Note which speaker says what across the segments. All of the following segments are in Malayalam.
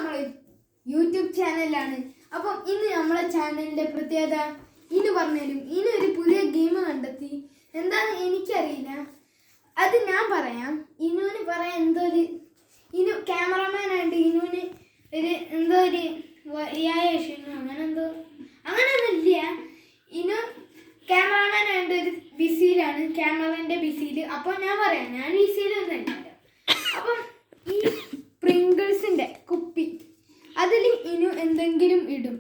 Speaker 1: നമ്മൾ യൂട്യൂബ് ചാനലാണ്. അപ്പം ഇന്ന് നമ്മളെ ചാനലിന്റെ പ്രത്യേകത ഇന്ന് പറഞ്ഞുതരും. ഒരു പുതിയ ഗെയിം കണ്ടെത്തി. എന്താന്ന് എനിക്കറിയില്ല, അത് ഞാൻ പറയാം. ഇനുവിന് പറയാൻ ഇനു ക്യാമറമാനായിട്ട് ഇനുവിന് എന്തോ ഒരു അങ്ങനെയൊന്നുമില്ല. ഇനു ക്യാമറമാനായിട്ട് ഒരു ബിസിയിലാണ്, ക്യാമറന്റെ ബിസിയിൽ. അപ്പം ഞാൻ പറയാം, ഞാൻ ബിസിയിലൊന്നും തന്നെയല്ല. അപ്പം ഈ പ്രിങ്കിൾസിന്റെ കുപ്പി അതിൽ ഇനു എന്തെങ്കിലും ഇടും.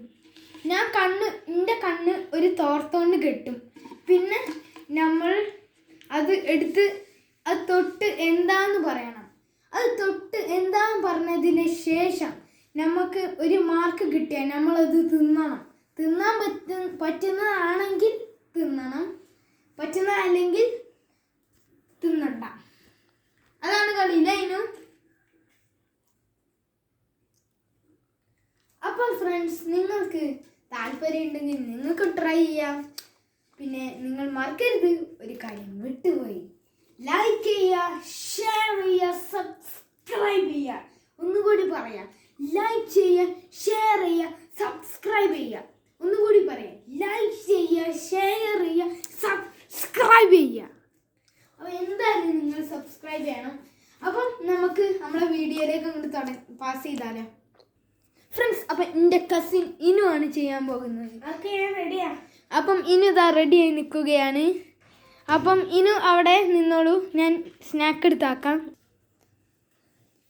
Speaker 1: ഞാൻ എൻ്റെ കണ്ണ് ഒരു തോർത്തോണ്ട് കെട്ടും. പിന്നെ നമ്മൾ അത് എടുത്ത് അത് തൊട്ട് എന്താന്ന് പറയണം. അത് തൊട്ട് എന്താന്ന് പറഞ്ഞതിന് ശേഷം നമുക്ക് ഒരു മാർക്ക് കിട്ടിയാൽ നമ്മളത് തിന്നണം. തിന്നാൻ പറ്റുന്നതാണെങ്കിൽ തിന്നണം, പറ്റുന്നതല്ലെങ്കിൽ തിന്നണ്ട. അതാണ് കളിയില്ല ഇനു. അപ്പം ഫ്രണ്ട്സ്, നിങ്ങൾക്ക് താല്പര്യം ഉണ്ടെങ്കിൽ നിങ്ങൾക്ക് ട്രൈ ചെയ്യാം. പിന്നെ നിങ്ങൾ മറക്കരുത്, ഒരു കാര്യം വിട്ടുപോയി, ലൈക്ക് ചെയ്യുക, ഷെയർ ചെയ്യുക, സബ്സ്ക്രൈബ് ചെയ്യുക. ഒന്നുകൂടി പറയാം, ലൈക്ക് ചെയ്യുക, ഷെയർ ചെയ്യുക, സബ്സ്ക്രൈബ് ചെയ്യുക. ഒന്നുകൂടി പറയാം, ലൈക്ക് ചെയ്യുക, ഷെയർ ചെയ്യുക, സബ്സ്ക്രൈബ് ചെയ്യുക. അപ്പോൾ എന്തായാലും നിങ്ങൾ സബ്സ്ക്രൈബ് ചെയ്യണം. അപ്പം നമുക്ക് നമ്മളെ വീഡിയോയിലേക്ക് അങ്ങോട്ട് പാസ് ചെയ്താലോ ഫ്രണ്ട്സ്. അപ്പം എൻ്റെ കസിൻ ഇനു ആണ് ചെയ്യാൻ പോകുന്നത്. ഓക്കെ, ഞാൻ റെഡിയാ. അപ്പം ഇനു ഇതാ റെഡിയായി നിൽക്കുകയാണ്. അപ്പം ഇനു അവിടെ നിന്നോളൂ, ഞാൻ സ്നാക്ക് എടുത്താക്കാം.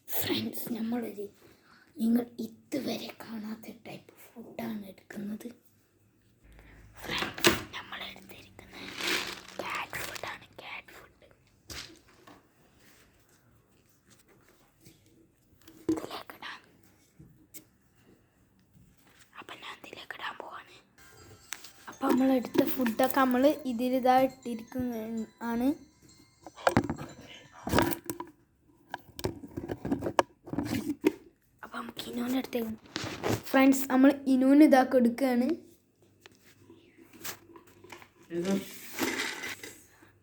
Speaker 1: ഫ്രണ്ട്സ്, നിങ്ങൾ ഇതുവരെ കാണാത്ത ടൈപ്പ് ഫുഡാണ് എടുക്കുന്നത്. ഫ്രണ്ട്സ്, നമ്മൾ എടുത്തിരിക്കുന്നത് കാറ്റ് ഫുഡാണ്. കാറ്റ് ഫുഡ് ഇതിലേക്കിടാം. അപ്പം ഞാൻ ഇതിലേക്കിടാൻ പോവാണ്. അപ്പം നമ്മളെടുത്ത ഫുഡൊക്കെ നമ്മൾ ഇതിലിതാ ഇട്ടിരിക്കുന്നതാണ്. അപ്പം നമുക്ക് ഇനൂൻ്റെ അടുത്തേക്ക് ഫ്രണ്ട്സ്, നമ്മൾ ഇനൂന് ഇതാക്കി എടുക്കുകയാണ്.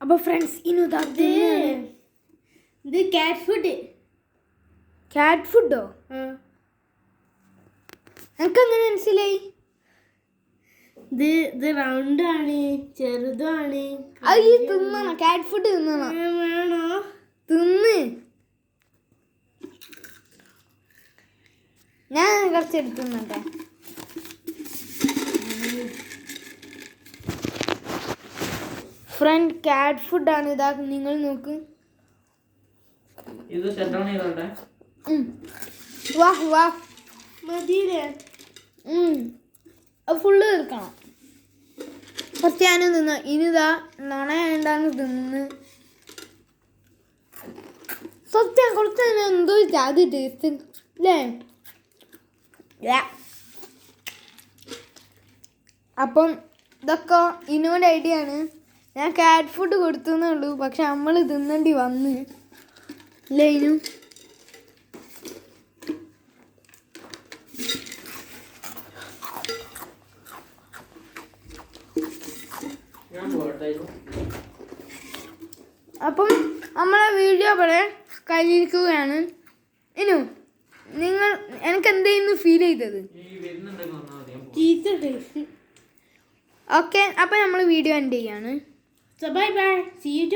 Speaker 1: അപ്പോൾ ഫ്രണ്ട്സ്, ഇനു ഇത് കാറ്റ് ഫുഡ്. കാറ്റ് ഫുഡോ? എനിക്കങ്ങനെ മനസ്സിലായി.
Speaker 2: ഇത് റൗണ്ടാണ്, ചെറുതാണ്.
Speaker 1: അത് ഈ തിന്നണം, കാറ്റ് ഫുഡ് തിന്നണം.
Speaker 2: വേണോ?
Speaker 1: തിന്ന്. ഞാൻ കുറച്ച് എടുത്തുന്നുണ്ടേ. ഫ്രണ്ട്, കാറ്റ് ഫുഡാണ്. ഇതാ നിങ്ങൾ നോക്ക്. വാ വാ,
Speaker 2: മതിയില്ലേ?
Speaker 1: അത് ഫുള്ള് തീർക്കണം. ഫസ്റ്റ് ഞാനും തിന്ന. ഇനിതാ നുണയുണ്ടാന്ന് തിന്ന്. സത്യം കുറച്ച് എന്തോ ജാതി ടേസ്റ്റ് അല്ലേ? അപ്പം ഇതൊക്കെ ഇനോൻ്റെ ഐഡിയ ആണ്. ഞാൻ കാറ്റ് ഫുഡ് കൊടുത്തേ ഉള്ളൂ, പക്ഷെ നമ്മൾ തിന്നേണ്ടി വന്ന് അല്ലേ ഇനു? അപ്പം നമ്മളെ വീഡിയോ ഇവിടെ കഴിഞ്ഞിരിക്കുകയാണ്. ഇനു, എനിക്ക് എന്തായിരുന്നു ഫീൽ ചെയ്തത്? ഓക്കെ, അപ്പം നമ്മൾ വീഡിയോ എൻഡ് ചെയ്യാണ്.
Speaker 2: Bye bye, see U.